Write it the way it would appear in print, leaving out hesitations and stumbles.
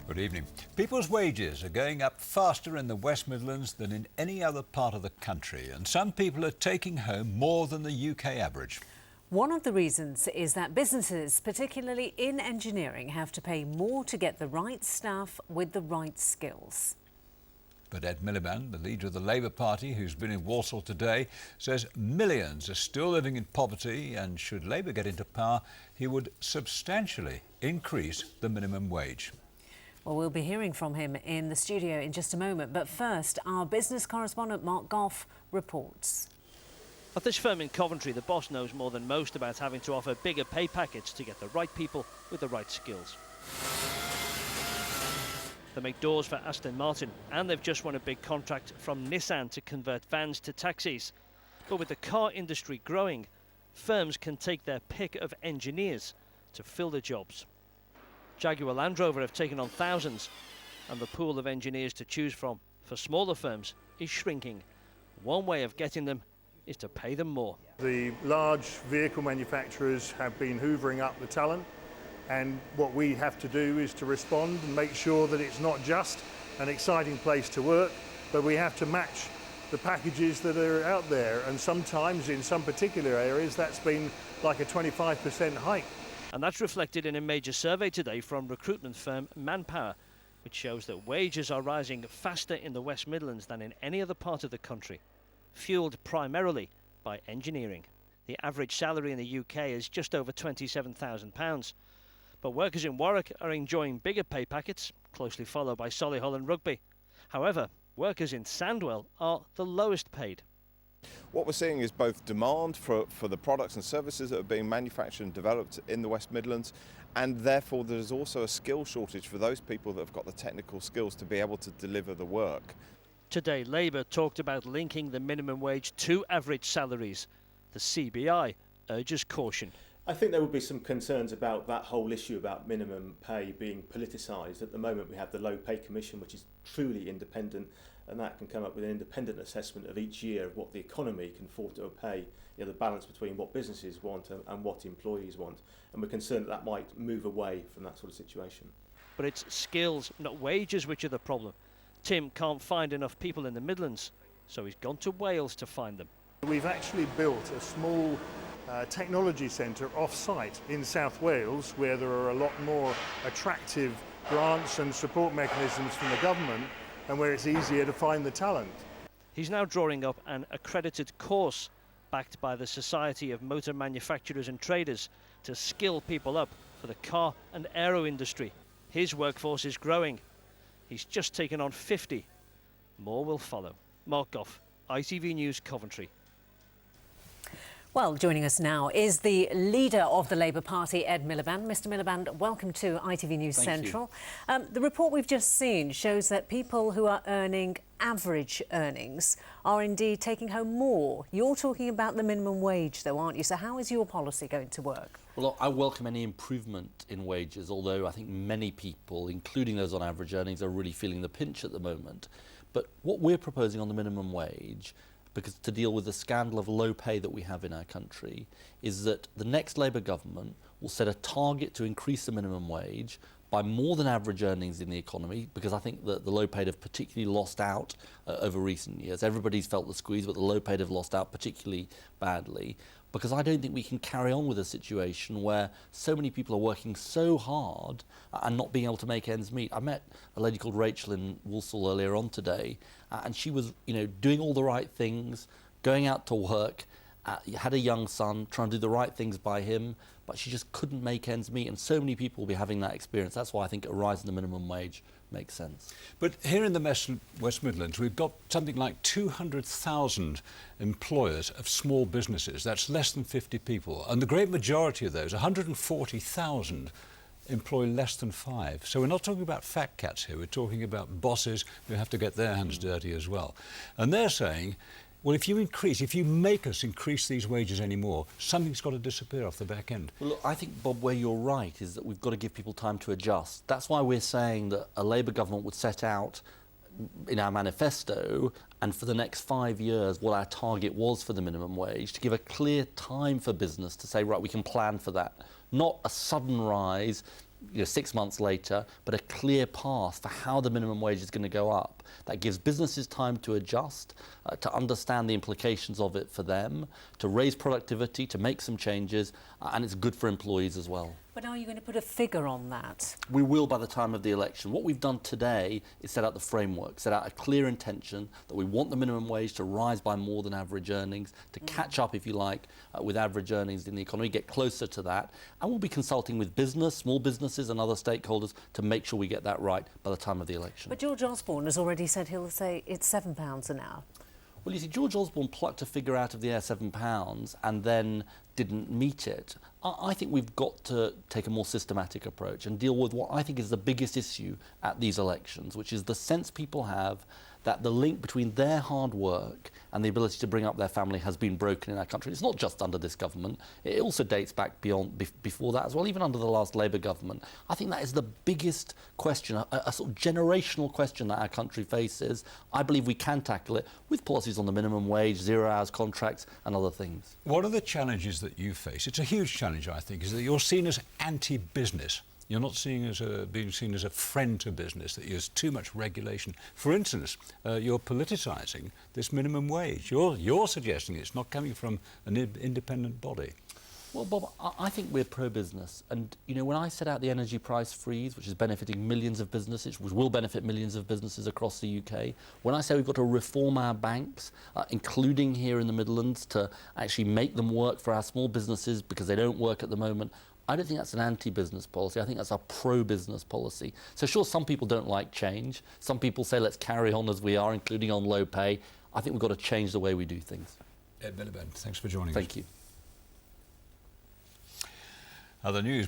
Good evening. People's wages are going up faster in the West Midlands than in any other part of the country, and some people are taking home more than the UK average. One of the reasons is that businesses, particularly in engineering, have to pay more to get the right staff with the right skills. But Ed Miliband, the leader of the Labour Party, who's been in Walsall today, says millions are still living in poverty, and should Labour get into power, he would substantially increase the minimum wage. Well, we'll be hearing from him in the studio in just a moment. But first, our business correspondent Mark Goff reports. At this firm in Coventry, the boss knows more than most about having to offer bigger pay packets to get the right people with the right skills. They make doors for Aston Martin, and they've just won a big contract from Nissan to convert vans to taxis. But with the car industry growing, firms can take their pick of engineers to fill the jobs. Jaguar Land Rover have taken on thousands, and the pool of engineers to choose from for smaller firms is shrinking. One way of getting them is to pay them more. The large vehicle manufacturers have been hoovering up the talent, and what we have to do is to respond and make sure that it's not just an exciting place to work, but we have to match the packages that are out there, and sometimes in some particular areas that's been like a 25% hike. And that's reflected in a major survey today from recruitment firm Manpower, which shows that wages are rising faster in the West Midlands than in any other part of the country, fuelled primarily by engineering. The average salary in the UK is just over £27,000. But workers in Warwick are enjoying bigger pay packets, closely followed by Solihull and Rugby. However, workers in Sandwell are the lowest paid. What we're seeing is both demand for the products and services that are being manufactured and developed in the West Midlands, and therefore there's also a skill shortage for those people that have got the technical skills to be able to deliver the work. Today, Labour talked about linking the minimum wage to average salaries. The CBI urges caution. I think there will be some concerns about that whole issue about minimum pay being politicised. At the moment we have the Low Pay Commission, which is truly independent, and that can come up with an independent assessment of each year of what the economy can afford to pay, the balance between what businesses want and what employees want. And we're concerned that might move away from that sort of situation. But it's skills, not wages, which are the problem. Tim can't find enough people in the Midlands, so he's gone to Wales to find them. We've actually built a small technology centre off-site in South Wales, where there are a lot more attractive grants and support mechanisms from the government, and where it's easier to find the talent. He's now drawing up an accredited course backed by the Society of Motor Manufacturers and Traders to skill people up for the car and aero industry. His workforce is growing. He's just taken on 50. More will follow. Mark Goff, ITV News, Coventry. Well, joining us now is the leader of the Labour Party, Ed Miliband. Mr Miliband, welcome to ITV News Central. The report we've just seen shows that people who are earning average earnings are indeed taking home more. You're talking about the minimum wage, though, aren't you? So how is your policy going to work? Well, I welcome any improvement in wages, although I think many people, including those on average earnings, are really feeling the pinch at the moment. But what we're proposing on the minimum wage, because to deal with the scandal of low pay that we have in our country, is that the next Labour government will set a target to increase the minimum wage by more than average earnings in the economy, because I think that the low paid have particularly lost out over recent years. Everybody's felt the squeeze, but the low paid have lost out particularly badly, because I don't think we can carry on with a situation where so many people are working so hard and not being able to make ends meet. I met a lady called Rachel in Walsall earlier on today, and she was, doing all the right things, going out to work, had a young son, trying to do the right things by him, but she just couldn't make ends meet, and so many people will be having that experience. That's why I think a rise in the minimum wage makes sense. But here in the West Midlands, we've got something like 200,000 employers of small businesses. That's less than 50 people. And the great majority of those, 140,000, employ less than 5. So we're not talking about fat cats here. We're talking about bosses who have to get their hands dirty as well. And they're saying, well, if you make us increase these wages anymore, something's got to disappear off the back end. Well, look, I think, Bob, where you're right is that we've got to give people time to adjust. That's why we're saying that a Labour government would set out in our manifesto, and for the next 5 years, what our target was for the minimum wage, to give a clear time for business to say, right, we can plan for that. Not a sudden rise 6 months later, but a clear path for how the minimum wage is going to go up. That gives businesses time to adjust, to understand the implications of it for them, to raise productivity, to make some changes, and it's good for employees as well. But are you going to put a figure on that? We will by the time of the election. What we've done today is set out the framework, set out a clear intention that we want the minimum wage to rise by more than average earnings, to catch up, if you like, with average earnings in the economy, get closer to that. And we'll be consulting with business, small businesses and other stakeholders to make sure we get that right by the time of the election. But George Osborne has already said he'll say it's £7 an hour. Well, you see, George Osborne plucked a figure out of the air, £7, and then didn't meet it. I think we've got to take a more systematic approach and deal with what I think is the biggest issue at these elections, which is the sense people have that the link between their hard work and the ability to bring up their family has been broken in our country. It's not just under this government. It also dates back before that as well, even under the last Labour government. I think that is the biggest question, a sort of generational question that our country faces. I believe we can tackle it with policies on the minimum wage, 0 hours contracts and other things. One of the challenges that you face, it's a huge challenge, I think, is that you're seen as anti-business. You're not being seen as a friend to business, that there's too much regulation. For instance, you're politicising this minimum wage. You're suggesting it's not coming from an independent body. Well, Bob, I think we're pro-business. And, you know, when I set out the energy price freeze, which is benefiting millions of businesses, which will benefit millions of businesses across the UK, when I say we've got to reform our banks, including here in the Midlands, to actually make them work for our small businesses because they don't work at the moment, I don't think that's an anti-business policy. I think that's a pro-business policy. So sure, some people don't like change. Some people say let's carry on as we are, including on low pay. I think we've got to change the way we do things. Ed Miliband, thanks for joining us. Thank you. Other news.